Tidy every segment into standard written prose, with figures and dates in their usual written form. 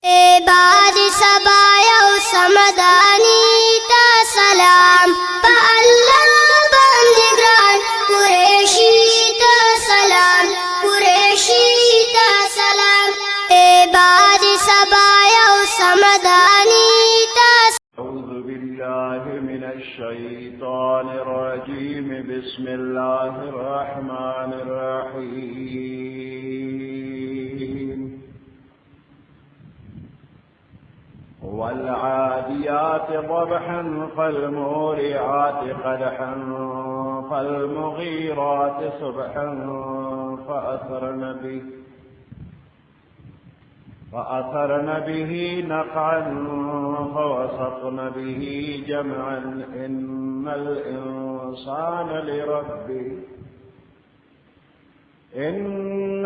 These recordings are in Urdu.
بعد سبايا وسمداني تا سلام فالله بندگران قریشی تا سلام قریشی تا سلام بعد سبايا وسمداني تا أعوذ بالله من الشيطان الرجيم بسم الله الرحمن الرحيم والعاديات ضبحا فالموريات قدحا فالمغيرات صبحا فأثرن به نقعا فوسطن به جمعا إن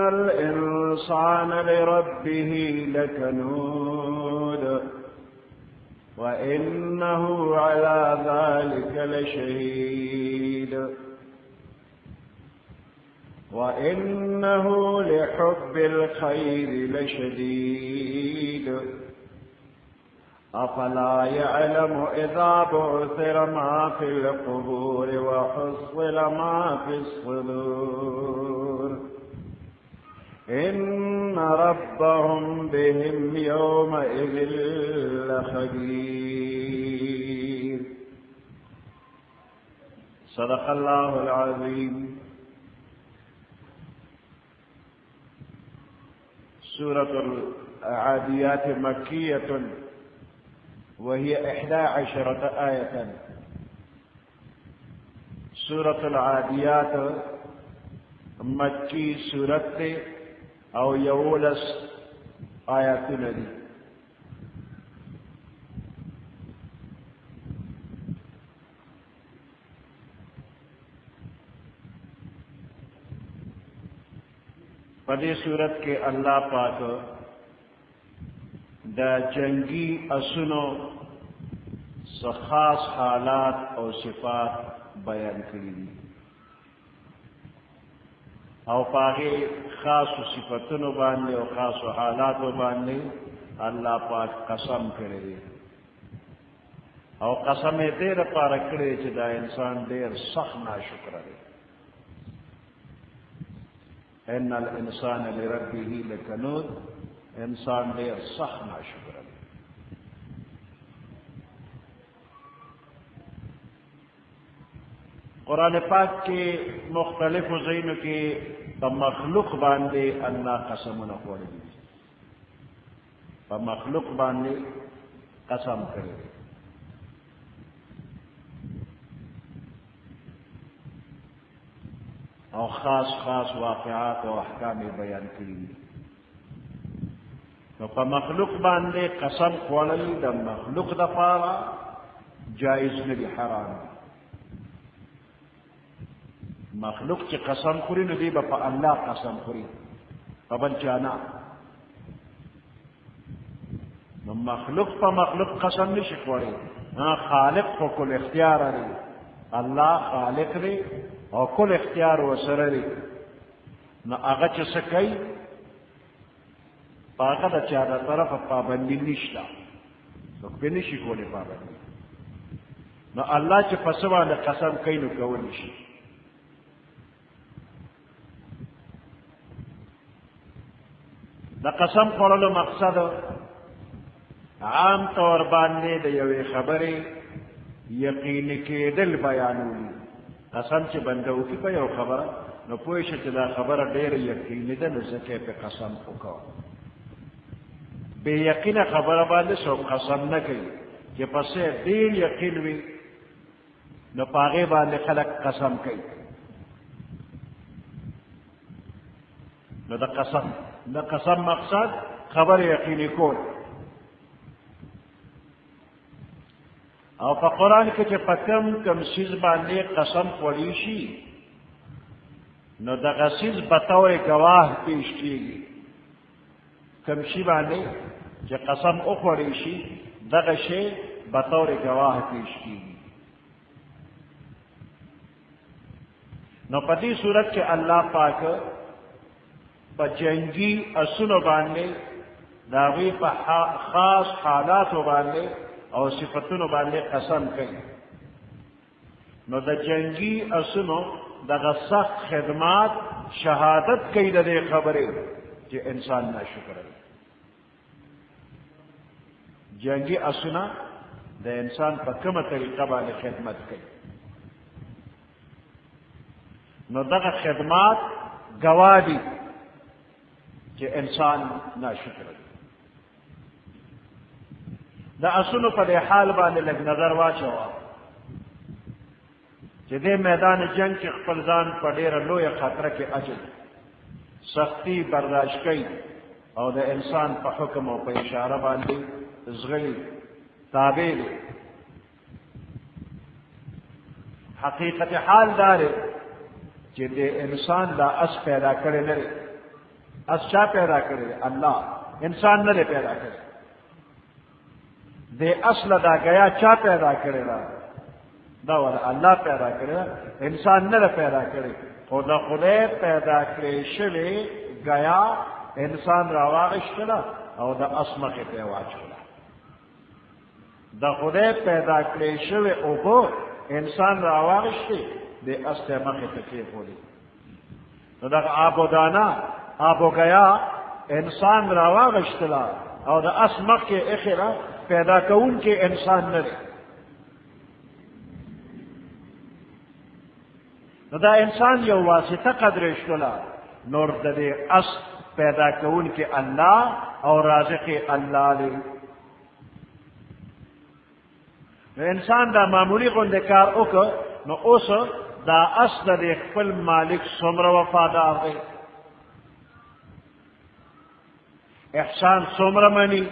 الإنسان لربه لكنود وإنه على ذلك لشهيد وإنه لحب الخير لشديد أفلا يعلم إذا بعثر ما في القبور وحصل ما في الصدور إن ربهم بهم يومئذ لخبير. صدق الله العظيم. سورة العاديات مكية وهي 11 آية. سورة العاديات مكي سورة او يولس آياتنا دي. پدې صورت کې الله پاک دا جنگي اسونو خاص حالات او صفات بیان کړي دي او پاکه خاص صفاتونو باندې او خاص حالاتو باندې الله پاک قسم کړی دی او قسم یې دې لپاره کړی چې دا انسان ډېر سخت ناشکر دی. ان الانسان لربه لکنود، انسان ډېر سخت ناشکر دی. قرآن پاک کې مختلفو ځایونو کې په مخلوق باندې الله قسمونه خوړلي دي، په مخلوق باندې قسم کړی دی. او خاص واقعات او احکام بیان کړي دي. نو په مخلوق باندې قسم خوړل د مخلوق دپاره جایز نه دي، حرام دي. مخلوق چې قسم خوري نو دی به په الله قسم خوري، په بل چا نه. نو مخلوق په مخلوق قسم نشي خوړی. خالق خو کل اختیار لري، الله خالق دی او کل اختیار ورسره دی. نو هغه چې څه کوي په هغه د چا د طرفه پابندي نشته، څوک پرې نشي کولی پابندي. نو الله چې په څه باندې قسم کوي نو کولی شي. د قسم خوړلو مقصد عام طور باندې د یوې خبرې یقیني کېدل بیانوي. قسم چې بنده وکړي په یو خبره نو پوه شي چې دا خبره ډېره یقیني ده، نو ځکه یې پې قسم وکړه. بې یقینه خبره باندې څوک قسم نه کوي، چې پس یې ډېر یقین وي نو په هغې باندې خلک قسم کوي. نو د قسم مقصد خبر یقیني کول. او په قرآن کې چې په کم څیز باندې قسم خوړی شي نو دغه څیز به طور ګواه پیش کېږي. کم شي باندې چې قسم وخوړی شي دغه شی به طور ګواه پیش کېږي. نو په دې صورت کې الله پاک په جنگي اسونو باندې داغي په خاص حالاتو باندې او صفاتونو باندې قسم کوي. نو د جنگي اسونو دغه سخت خدمات شهادت کوي د دې خبرې چې انسان ناشکر دی. جنگي اسونه د انسان په کومه طریقه باندې خدمت کوي، نو دغه خدمات گواه دي چې انسان ناشکر دی. د اسونو په حال باندې لږ نظر واچوه چې دې میدان جنگ کې خپل ځان په ډېره لویه خطره کې اچوي، سختی برداشت کوي او د انسان په حکم او په اشاره باندې زغلي تابع دي. حقیقت حال دار چې د انسان دا اس پیدا کړی نه دی. اس چا پیدا کړی دی؟ الله. انسان نه دی پیدا کړی. د اصل دا گیا چا پیدا کړی دا؟ دا ول الله پیدا کړی، انسان نه پیدا کړی. خدا خدای پیدا کړی شوی گیا انسان راواغشتله او د اسمخه په واچوله. د خدای پیدا کړی شوی او انسان راواغشتي د اسمخه ته کېږي. نو دا آبودانا آبو گیا انسان راواغشتله او د اسمخه اخره پیدا کون کې انسان نه دی. نو دا انسان یو واسطه قدر شولا، نور د دې اس پیدا کون کې الله او رازق الله دی. نو انسان دا معمولی غونډه کار وکړ، نو اوس دا اس د خپل مالک څومره وفادار دی، احسان څومره مني.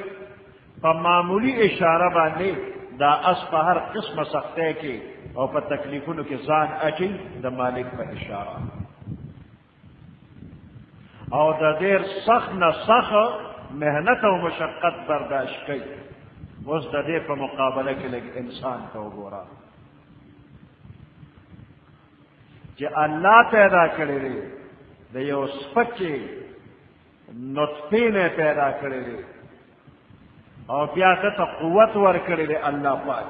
په معمولی اشاره باندې دا اس په هر قسمه سختۍ کې او په تکلیفونو کې ځان اچي د مالک په اشاره، او د ډېر سخت نه سخت محنت او مشقت برداشت کوي. اوس د دې په مقابله کې لږ انسان ته وګوره چې الله پیدا کړی دی، د یو سپکې نطفې نه پیدا کړی دی او بیا ته قوت ورکړی دی الله پاک.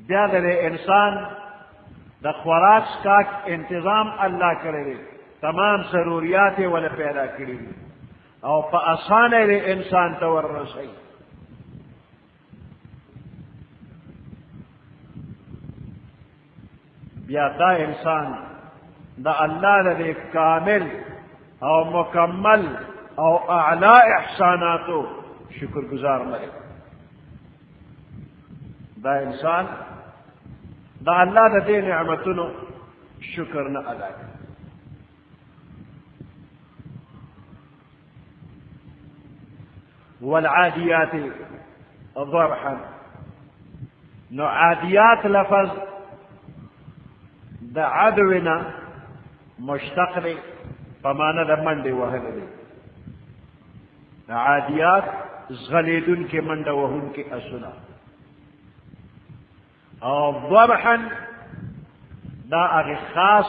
بیا د انسان د خوراک سکاک انتظام الله کړی دی، تمام ضروریات یې ول پیدا کړي دي او په اسانه یې انسان ته ورسوي. بیا دا انسان د الله د کامل او مکمل او اعلی احساناتو شکر گزار نه. دا انسان دا الله د دې نعمتونو شکر نه ادا کوي. والعاديات ضبحا، نو عاديات لفظ د عدونا مشتق دی په معنا د منډې وهل دی. عادیات زغلیدون کې منډه وهون کې اسونه، او ضبحا دا هغه خاص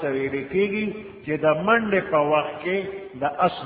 ته ویل کېږي چې د منډې په وخت کې د اس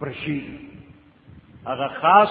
پرشي. هغه خاص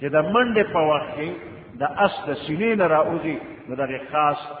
چې د منډې په وخت کې د اس د سینې نه راوځي، نو دغه خاص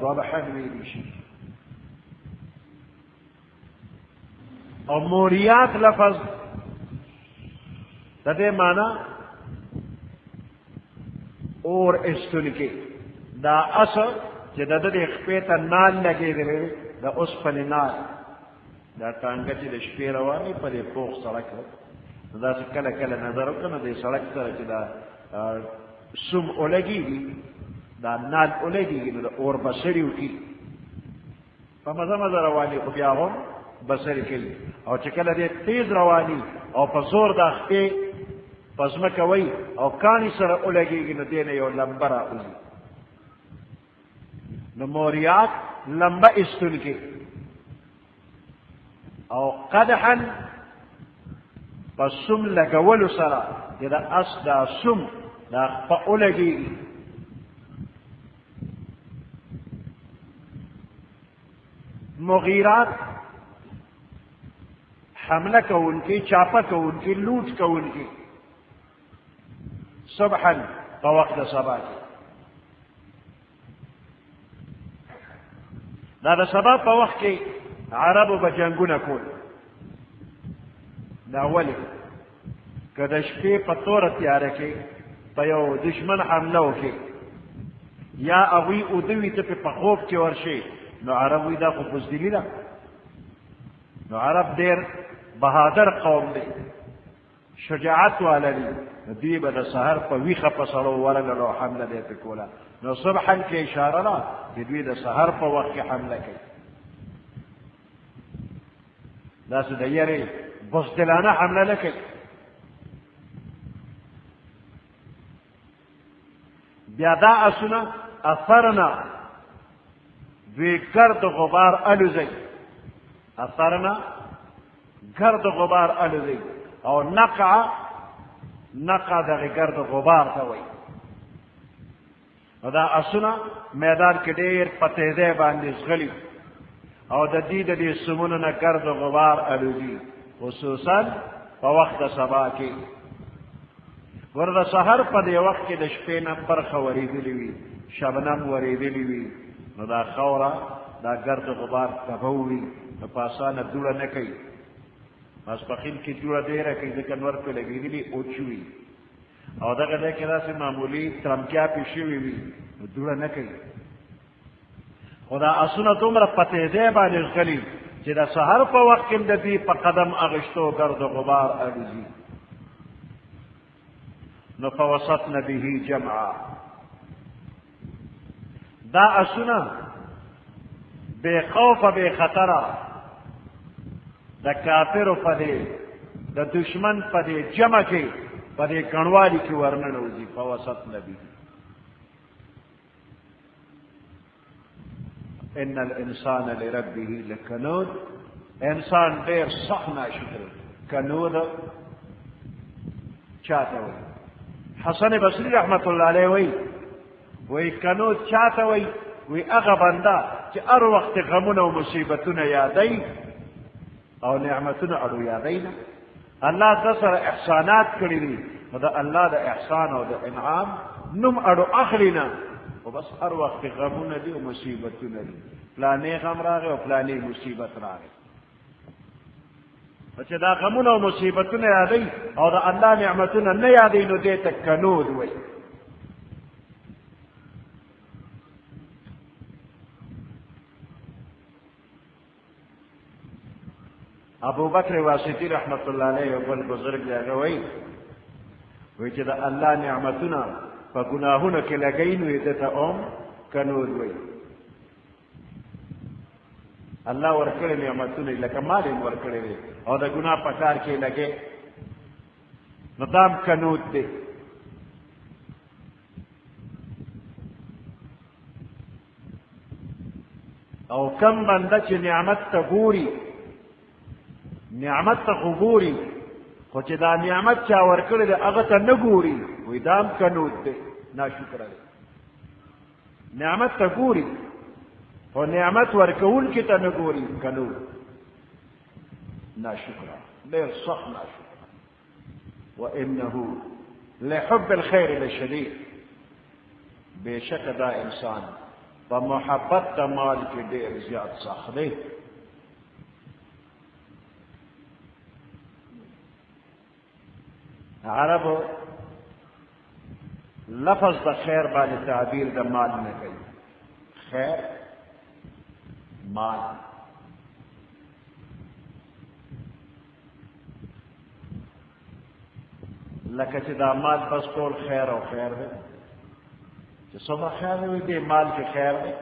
ضبحا ویل شي. او موریات لفظ د دې معنا اور استونکي، دا اصل چې د دې خپې ته نال لګېدلی د اوسپنې نال، دا ټانګه چې د شپې روانې په دې پوخ سړک دا چې کله کله نظر وکړه نو دې سړک سره چې دا سم اولګېږي، دا نال اولګېږي، نو د اور بسري وکړي په مزه مزه روانې، خو بیا هم بسر کوي. او چې کله دې تیز رواني او په زور د خپې په ځمکه وي او کاڼي سره ولګېږي، نو دې نه یو لمبه راوځي. نو موریات لمبه ایستونکي، او قدحا په سم لګولو سره چې د اس دا سم دا په ولګېږي. مغیرات حمله کوونکی، چاپه کوونکی، لوټ کوونکی، صبحا په وخت د سبا کې. دا د سبا په وخت کې عربو به جنګونه کول. دا ولې که د شپې په توره تیاره کې په یو دشمن حمله وکړي یا هغوی اودوي ته په خوب کې ورشي، نو عرب وی دا خو بزدلي ده. نو عرب ډېر بهادر قوم دی، شجاعت والا دي. دوی به د سهار په ویښه په سړو ورغلو حمله دی پې کوله. نو صبحا کې اشاره ده چې دوی د سهار په وخت کې حمله کوي. داسې د یارې بزدلانه حمله نه کوي. بیا دا اسونه اثرنا دوی گرد غبار الوزي، اثرنا گرد غبار الوزي، او نقع دغه گرد غبار ته وایي. دا اسونه میدان کې ډېر په تیزۍ باندې ځغلي او د دې سمونو نه گرد غبار الوزي، خصوصا په وخت د سبا کې. ور د سحر په دې وخت کې د شپې نه برخه ورېدلې وي، شبنم ورېدلې وي، نو دا خوره دا گرد غبار تبه وي، نو په اسانه دوړه نه کوي. ماسپښین کې دوړه ډېره کوي ځکه نور پرې لګېدلي اوچ وي، او دغه ځای کې داسې معمولي ترمکیا پې شوي وي، نو دوړه نه کوي. خو دا اسونه دومره په تیزۍ باندې ځغلي چې د سحر په وخت کې د دوی په قدم اغشتو گرد غبار الوزي. نو فوسطن به جمعا، دا اسونه بے خوف بے خطره د کافرو په دې د دشمن په دې جمع کې په دې ګڼوالي کې ورننوځي. فوسطن به، ان الانسان لربه لکنود، انسان ډېر سخت ناشکر. کنود چاته وایي؟ حسن بصری رحمت الله علیه وی کنود چاته وی هغه بنده چې هر وخت غمونه او مصیبتونه یادوي او نعمتونه اړو یادوي نه. الله د سره احسانات کړي دي، نو د الله د احسان او د انعام نوم اړو اخلي نه، او بس هر وخت غمونه دي او مصیبتونه دي. فلانې غم راغی او فلانې مصیبت راغی، چې دا غمونه او مصیبتونه یادوي او د الله نعمتونه نه یادوي، نو دې ته کنود وایي. ابو بکر واسطی رحمت الله علیه بل بزرگ دی، هغه وایي چې د الله نعمتونه په ګناهونو کې لګوي، نو دې ته هم کنود وایي. الله ورکړي نعمتونه لکه مال یې ورکړی دی او د ګناه په کار کې لګې، نو دا هم کنود دی. او کم بنده چې نعمت ته ګوري، نعمت ته خو ګوري، خو چې دا نعمت چا ورکړی دی هغه ته نه ګوري، وایي دا هم کنود دی، ناشکره دی. نعمت ته ګوري خو نعمت ورکوونکي ته نه ګوري، کنود، ناشکره، ډېر سخت ناشکره. وانه لحب الخير لشدید، بېشکه دا انسان په محبت د مال کې ډېر زیات سخت دی. عربو لفظ د خیر باندې تعبیر د مال نه کوي. خیر مال، لکه چې دا مال بس ټول خیر او خیر دی، چې څومره خیر وي دې مال کې خیر دی،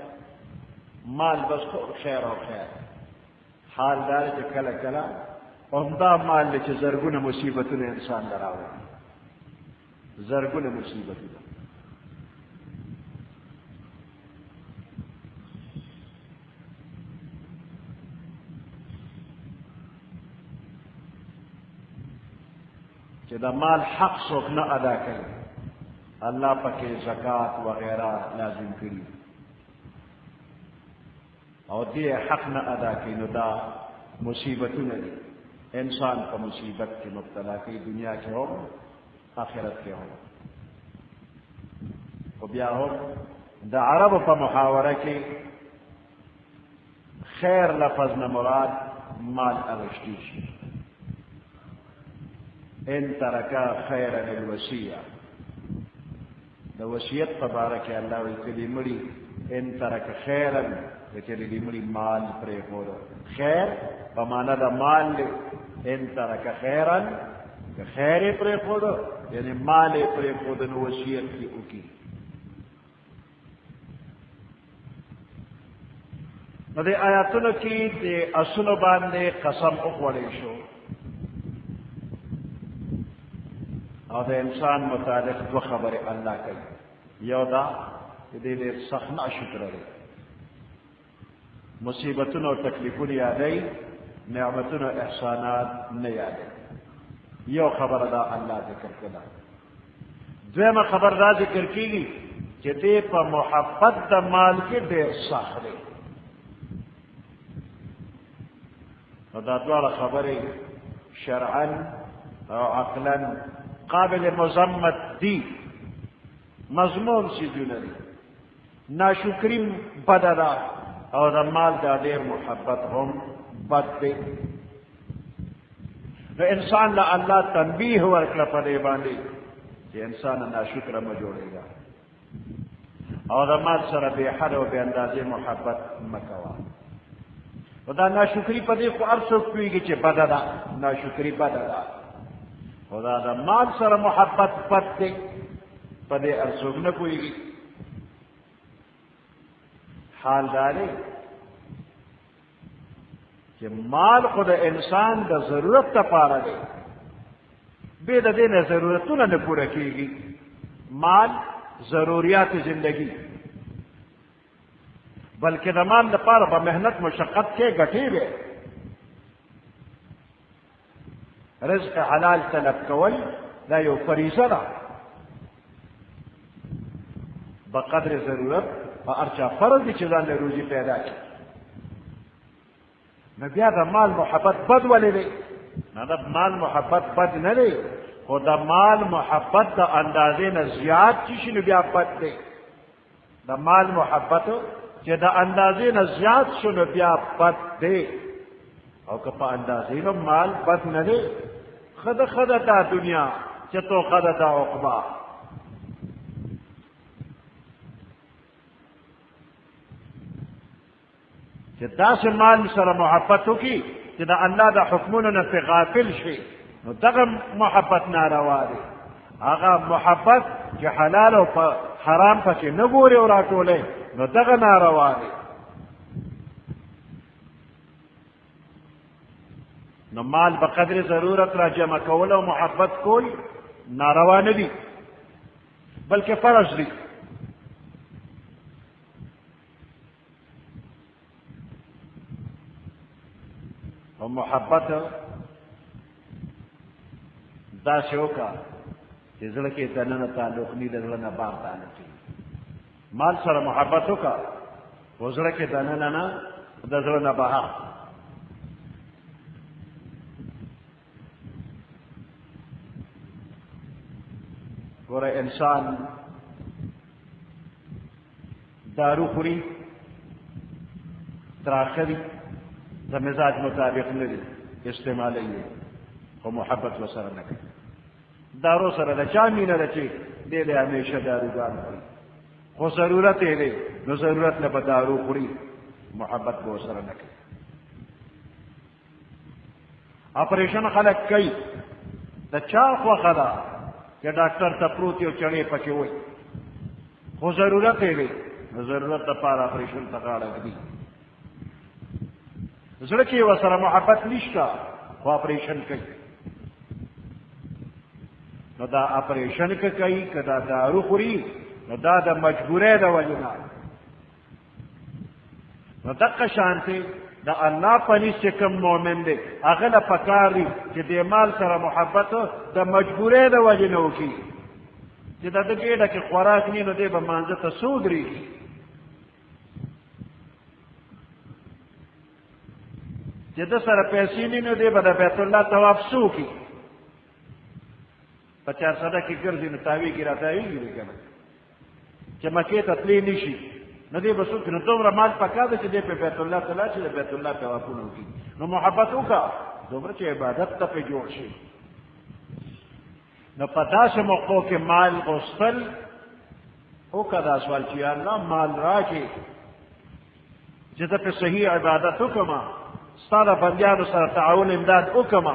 مال بس ټول خیر او خیر. حال دار چې کله کله همدا مال دی چې زرګونه مصیبتونه انسان ته راوړي، زرګونه مصیبتونه. چې دا مال حق څوک نه ادا کوي، الله پکې زکات وغیرہ لازم کړي او دې حق نه ادا کوي، نو دا مصیبتونه دي. انسان په مصیبت کې مبتلا کوي، دنیا کې هم آخرت کې هم. خو بیا هم د عربو په محاوره کې خیر لفظ نه مراد مال اغشتی شي. ان ترکا خیرا للوصیه، د وصیت په باره کې الله وایي چې دې مړي ان ترک خیرا، چې دې مړي مال پرېښود. خیر په معنا د مال دی. ان ترک خیرا، که خیر یې پرېښود یعنی مال یې پرېښود نو وصیت کې وکړي. نو دې آیاتونو کې د اسونو باندې قسم وخوړی شو او د انسان متعلق دو خبرې الله کوي. یو دا چې دې ډېر سخت ناشکره دی، مصیبتونه او تکلیفونه یادوي، نعمتونه احسانات نه یادوي. یو خبره دا الله ذکر کړه. دویمه خبر دا ذکر کېږي چې دې په محبت د مال کې ډېر سخت دی. نو دا دواړه خبرې شرعا او عقلا قابل مذمت دي، مضمون څیزونه دي. ناشکري بده ده او د مال دا ډېر محبت هم بد دی. نو انسان له الله تنبیه ورکړه په دې باندې چې انسان ناشکره مه جوړېږه او د مال سره بې حده او بې اندازې محبت مه کوه. و دا ناشکری په دې خو هر څوک پوهېږي چې بده ده، ناشکري بده ده. خو دا د مال سره محبت بد دی، په دې هر څوک نه پوهېږي. حال دا دی چې مال خو د انسان د ضرورت لپاره دی، بې د دې نه ضرورتونه نه پوره کېږي. مال ضروریات زندگی، بلکې د مال لپاره په محنت مشقت کې ګټې وي. رزق حلال طلب کول دا یو فریضه ده، بقدر ضرورت په هر چا فرض دي چې ځان له روزي پیدا کړي. نو بیا د مال محبت بد ولې دی؟ نه د مال محبت بد نه دی، خو د مال محبت د اندازې نه زیات چې شي نو بیا بد دی. د مال محبت چې د اندازې نه زیات شو نو بیا بد دی. او که په اندازې نو مال بد نه دی. خده دا دنیا چې تو خده دا عقبه. چې داسې مال سره محبت وکړي چې د الله د حکمونو نه پې غافل شي نو دغه محبت ناروا دی. هغه محبت چې حلال او حرام پکې نه ګوري او راټولوي نو دغه ناروا دی. نو مال په قدر ضرورت را جمع کول او محبت کول ناروا نه دي، بلکې فرض دي. او محبت داسې وکړه چې زړه کې دننه تعلق نه د زړه نه بار تعلق وي. مال سره محبت وکړه خو زړه کې دننه نه د زړه نه بهر. ګوره انسان دارو خوري تراخه دي، د مزاج مطابق نه دي، استعمالوي خو محبت ورسره نه کوي. دارو سره د چا مینه ده چې دی دی همیشه داروګان خوري، خو ضرورت یې دی نو ضرورت نه به دارو خوري، محبت به ورسره نه کوي. اپریشن خلک کوي، د چا خوښه ده چې ډاکټر ته پروت یو چڼې پکې وي، خو ضرورت یې دی نو ضرورت لپاره اپریشن ته غاړه ږدي. زړه کې ورسره محبت نشته خو اپریشن کوي. نو دا اپریشن که کوي که دا دارو خوري نو دا د مجبورۍ د وجې نه. نو دقه شانتې د الله په نس چې کوم مؤمن دی هغه له پکار دي چې د مال سره محبت د مجبورۍ د وجې نه وکړي. چې د ده ګېډه کې خوراک نه نو دی به مانځه ته څو درېږي. چې د سره پیسې نه نو دی به د بیت الله طواف څو کی په 400 کې ګرځي نو تاویږي راتاویږي کنه چې مکې ته تللی نشي نو دی به څوک نو دومره مال پکار دی چې دی په بیت الله تعالی چې د بیت الله طوافونه وکړي نو محبت وکړه دومره چې عبادت ته پې جوړ شي نو په داسې موقعو کې مال غوښتل وکړه دا سوال چې یا الله مال راکړي چې زه پې صحیح عبادت وکړم ستا د بندیانو سره تعاون امداد وکړم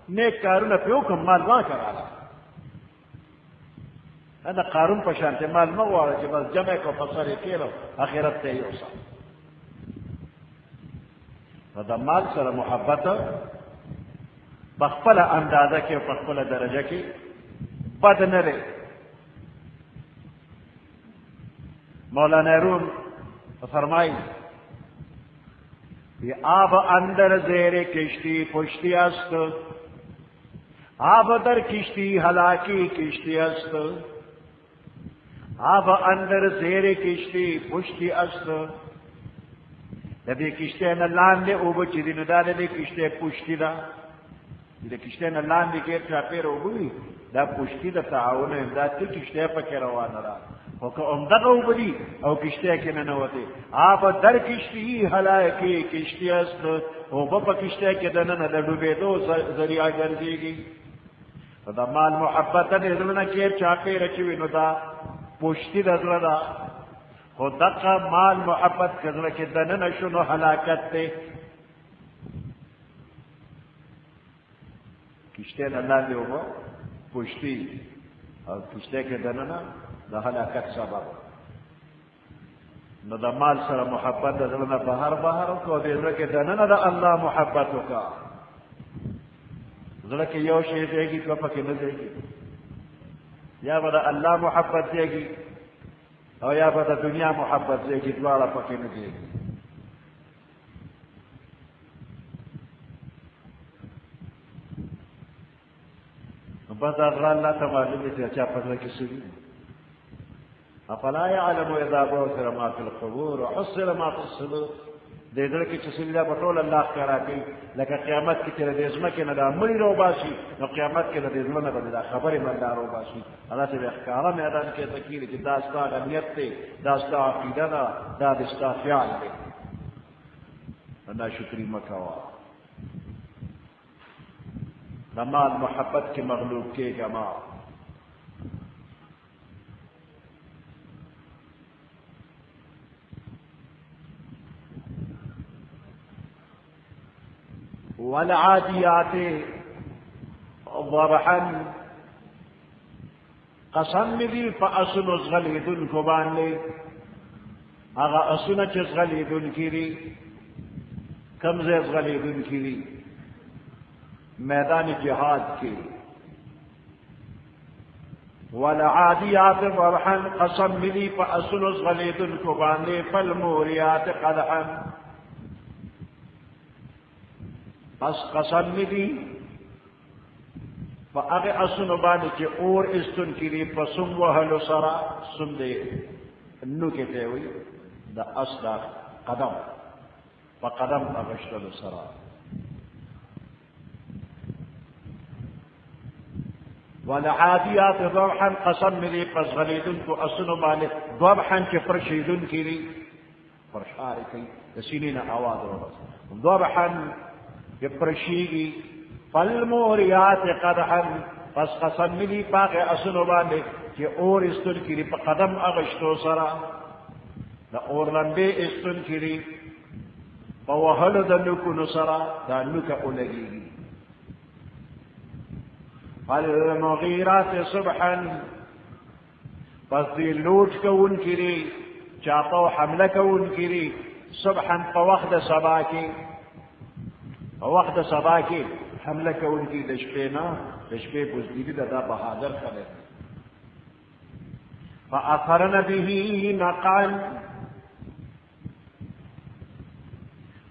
نیک کارونه پې وکړم مال راکړه دا قارون په شانته مال مه غواړه چې بس جمع کړو په سر یې کېلو اخرت ته یې یوسه نو د مال سره محبت په خپله اندازه کې او په خپله درجه کې بد نه دی مولانا روم فرمائی یہ آب اندر زیر کشتی پشتی است آب در کشتی ہلاکی کشتی است آب اندر زیر کشتی پشتی است دے کشتی نہ لاندے اوبو چی دی نو دا دے کشتی پشتی دا دے کشتی نہ لاندے کیر چاپیر اوبوی دا پشتی دا تعاون امداد تی کشتی پا کی روان را وکا امداد اوبو دی او کشتی کی ننوتے آب در کشتی حلاکی کشتی است اوبو پا کشتی کی دنن دا ڈوبے دو ذریعہ گرزی گی دا مال محبت دے دلنا کیر چاپیر چوی نو دا پشتی دا دا خود دقا مال محبت کذر کے دنن شنو حلاکت تے کشتے اللہ دے ہوگا پشتی اور کشتے کے دنن دا حلاکت سبب نو دا مال سر محبت دا دلنا بہر بہر کو دے کے دنن دا اللہ محبت کا ذرا کہ یو شے دے گی تو پکے نہ دے گی یا بدا اللہ محبت دے گی اور یا بدا دنیا محبت دے گی دوارا پکے نہ دے گی بس اللہ تمام سے اچھا پتہ کسی بھی افلا يعلم اذا بعثر ما في القبور وحصل ما في الصدور دے در کی چسیدہ بطول اللہ کرا کی لکہ قیامت کی تیرے دیزمہ کے ندا مری رو باشی نو قیامت کے دیزمہ نہ بدلا خبر مندار رو باشی اللہ سے احکارہ میں ادان کے تکیر کہ داستا غنیت تے داستا عقیدہ دا داستا خیال تے اللہ شکری مکوا نمال محبت کے مغلوب کے گما والعاديات ضبحا قسم بھی فأسن غلیدن کو بان لے اغا اسن چس غلیدن کیری کمزیز غلیدن کیری میدان جہاد کی والعاديات ضبحا قسم بھی فأسن غلیدن کو بان لے فالموریات قدحا پس قسم می دی فا اغی اسن بانی چی اور استن کی دی پسم وحلو سرا سم دے نو کے تیوی دا اصلا قدم فا قدم اغشتلو سرا والعادیات ضبحا قسم می دی پس غلیدن کو اسن بانی ضبحا چی فرشیدن کی دی فرشاری کی دسینین آواز رو بس ضبحا پرشیگی فالموریات قدحا پس قسم ملی پاک اسنو باندے کہ اور استن کری پا قدم اغشتو سرا دا اور لنبے استن کری پا وحل دا نکو سرا دا نکا اولگیگی فالمغیرات صبحا پس دی لوٹ کون کری چاپا و حملہ کون کری صبحا پا وقت سبا کی وقت صبا کے حملہ کا ان کی دشپینا دشپے بزدیدی دا بہادر خلق فأثرن به نقعا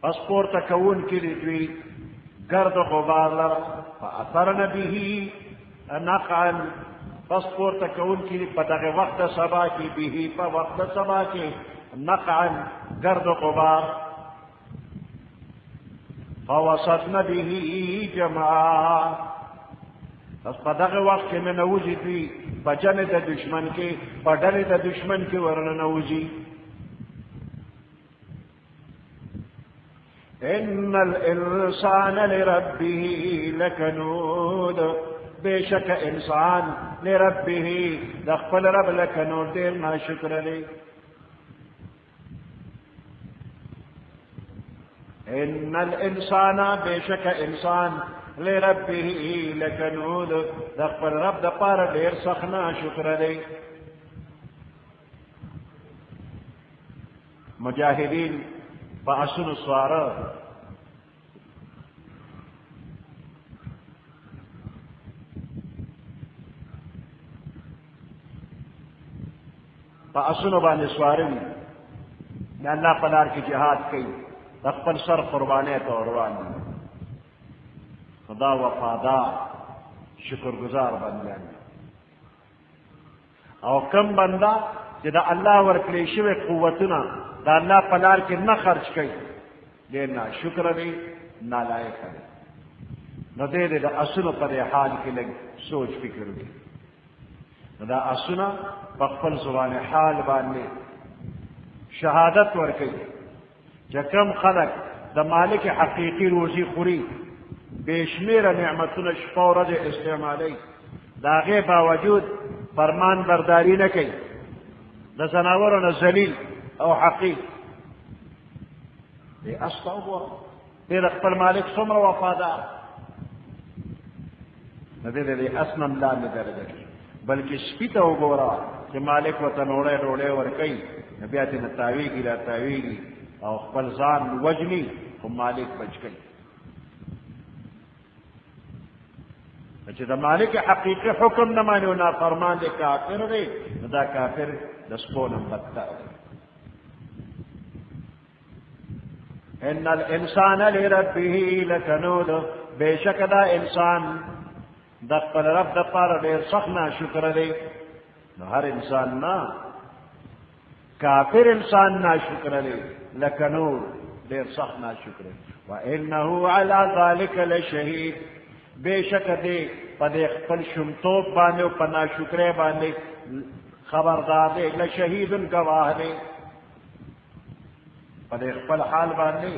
پسپور تکون کی دوی گرد غبار لرا فأثرن به نقعا پسپور تکون کی پتاق وقت صبا کی به پا وقت صبا کے نقعا گرد غبار فوسطن به جمعا پس په دغه وخت کې ننوځي دوی په جنې د دشمن کې په ډلې د دشمن کې ورننوځي. ان الانسان لربه لکنود، بشک انسان لربه د خپل رب لکنود ډېر ناشکره دی. ان الانسان بشک انسان لربه لکنود د خپل رب د پاره ډېر سخت ناشکره دی. مجاهدین په اسونو سواره په اسونو باندې سواره وي د الله په لار کې جهاد کوي، د خپل سر قربانۍ ته روان دي. خدا وفادار شکرګزار بندیان او کم بنده چې د الله ورکړې شوی قوتونه د الله په لار کې نه خرج کوي ډېر ناشکره دی، نالایقه دی. نو دی د اسونو په دې حال کې لږ سوچ فکر وکړي. نو دا اسونه په خپل زبان حال باندې شهادت ورکوي چې کم خلک د مالک حقیقي روزي خوري، بشمیره نعمتونه شپه ورځ استعمالوي، د هغې باوجود فرمان برداري نه کوي، د ځناورو نه ذلیل او حقیر دی. استغفر دی د خپل مالک څومره وفادار، نه دی د دې اس نه هم لاندې درجه کې، بلکې سپي ته وګوره چې مالک ورته ډوډۍ ورکوي، نو بیا ترې نه تاویږي را تاویږي او خپل ځان وژني، خو مالک بچ کوي. چې د مالک حقیقي حکم نه ماني او نافرمان دی، کافر دی، نو دا کافر د سپو نه بدتر دی. ان الانسان لربه لکنود، بېشک دا انسان د خپل رب د پاره ډېر سخت ناشکره دی. نو هر انسان نه، کافر انسان ناشکره دی، لکنود ډېر سخت ناشکره دی. وانه علی ذلک لشهید، بېشک دی په دې خپل شومتوب باندې او په ناشکرۍ باندې خبردار دی، لشهید ګواه دی. په دې خپل حال باندې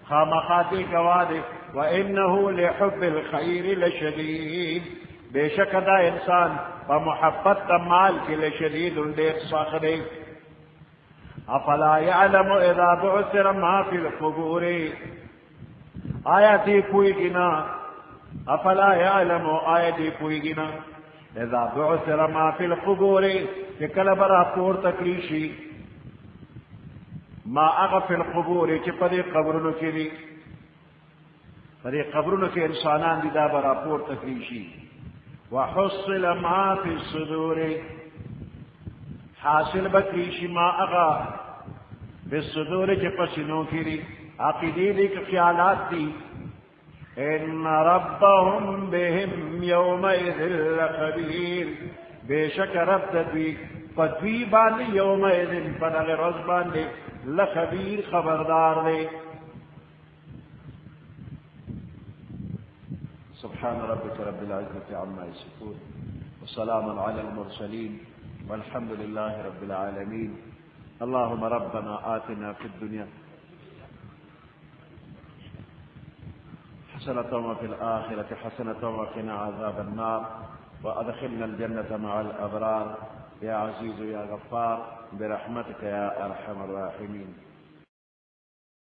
خامخا دی گواه دی. وانه لحب الخیر لشدید، بېشک دا انسان په محبت د مال کې لشدید ډېر سخت دی. افلا يعلم اذا بعثر ما في القبور، آیا دی پوهېږي نه، افلا يعلم آیا دی پوهېږي نه، اذا بعثر ما في القبور چې کله به راپورته کړي شي ما هغه فی القبور چې په دې قبرونو کې دي، په دې قبرونو کې انسانان دي، دا به راپورته کړي شي. وحصل ما فی الصدور، حاصل به کړي شي ما هغه فی الصدور چې په سینو کې دي، عقیدې دي که خیالات دي. ان ربهم بهم یومئذ لخبیر، بېشک رب د دوی په دوی باندې یومئذ په دغه ورځ باندې لخبیر خبردار دی. سبحان ربك رب العزة عما يصفون وسلام على المرسلين والحمد لله رب العالمين. اللهم ربنا آتنا في الدنيا حسنة وفي الآخرة حسنة وقنا عذاب النار وأدخلنا الجنة مع الأبرار يا عزيز يا غفار برحمتك يا أرحم الراحمين.